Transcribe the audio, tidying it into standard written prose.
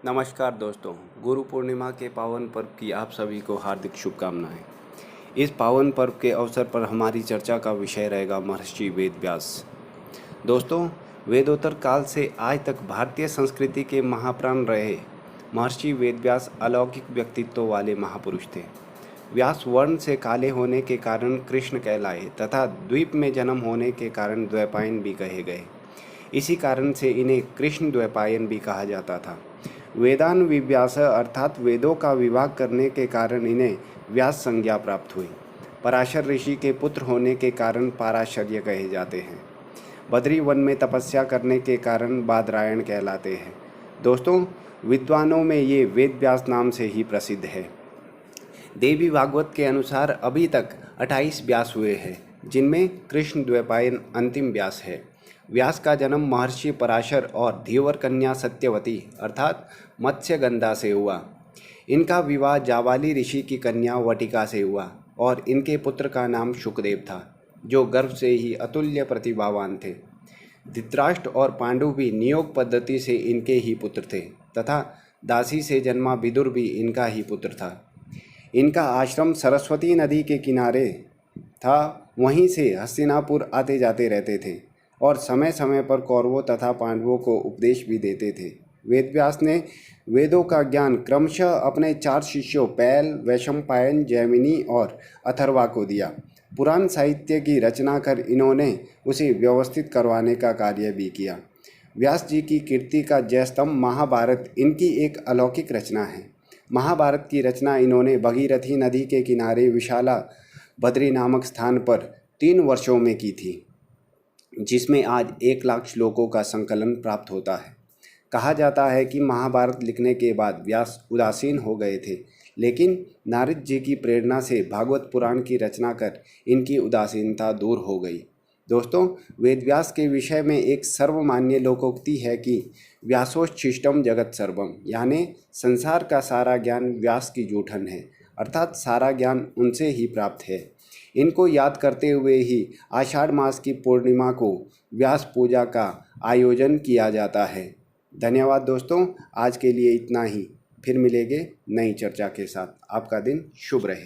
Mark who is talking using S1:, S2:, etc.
S1: नमस्कार दोस्तों, गुरु पूर्णिमा के पावन पर्व की आप सभी को हार्दिक शुभकामनाएं। इस पावन पर्व के अवसर पर हमारी चर्चा का विषय रहेगा महर्षि वेद व्यास। दोस्तों, वेदोत्तर काल से आज तक भारतीय संस्कृति के महाप्राण रहे महर्षि वेद व्यास अलौकिक व्यक्तित्व वाले महापुरुष थे। व्यास वर्ण से काले होने के कारण कृष्ण कहलाए तथा द्वीप में जन्म होने के कारण द्वैपायन भी कहे गए। इसी कारण से इन्हें कृष्ण द्वैपायन भी कहा जाता था। वेदान विव्यास अर्थात वेदों का विभाग करने के कारण इन्हें व्यास संज्ञा प्राप्त हुई। पराशर ऋषि के पुत्र होने के कारण पाराशर्य कहे जाते हैं। बद्री वन में तपस्या करने के कारण बादरायण कहलाते हैं। दोस्तों, विद्वानों में ये वेद व्यास नाम से ही प्रसिद्ध है। देवी भागवत के अनुसार अभी तक 28 व्यास हुए हैं, जिनमें कृष्ण द्वैपायन अंतिम व्यास है। व्यास का जन्म महर्षि पराशर और धीवर कन्या सत्यवती अर्थात मत्स्यगंधा से हुआ। इनका विवाह जाबाली ऋषि की कन्या वटिका से हुआ और इनके पुत्र का नाम शुकदेव था, जो गर्भ से ही अतुल्य प्रतिभावान थे। धृतराष्ट्र और पांडु भी नियोग पद्धति से इनके ही पुत्र थे तथा दासी से जन्मा विदुर भी इनका ही पुत्र था। इनका आश्रम सरस्वती नदी के किनारे था, वहीं से हस्तिनापुर आते जाते रहते थे और समय समय पर कौरवों तथा पांडवों को उपदेश भी देते थे। वेदव्यास ने वेदों का ज्ञान क्रमशः अपने 4 शिष्यों पैल, वैशंपायन, जैमिनी और अथर्वा को दिया। पुराण साहित्य की रचना कर इन्होंने उसे व्यवस्थित करवाने का कार्य भी किया। व्यास जी की कीर्ति का जयस्तंभ महाभारत इनकी एक अलौकिक रचना है। महाभारत की रचना इन्होंने भगीरथी नदी के किनारे विशाला बद्री नामक स्थान पर 3 वर्षों में की थी, जिसमें आज 1 लाख श्लोकों का संकलन प्राप्त होता है। कहा जाता है कि महाभारत लिखने के बाद व्यास उदासीन हो गए थे, लेकिन नारद जी की प्रेरणा से भागवत पुराण की रचना कर इनकी उदासीनता दूर हो गई। दोस्तों, वेदव्यास के विषय में एक सर्वमान्य लोकोक्ति है कि व्यासोच्छिष्टम जगत सर्वम, यानी संसार का सारा ज्ञान व्यास की जूठन है, अर्थात सारा ज्ञान उनसे ही प्राप्त है। इनको याद करते हुए ही आषाढ़ मास की पूर्णिमा को व्यास पूजा का आयोजन किया जाता है। धन्यवाद दोस्तों, आज के लिए इतना ही। फिर मिलेंगे नई चर्चा के साथ। आपका दिन शुभ रहे।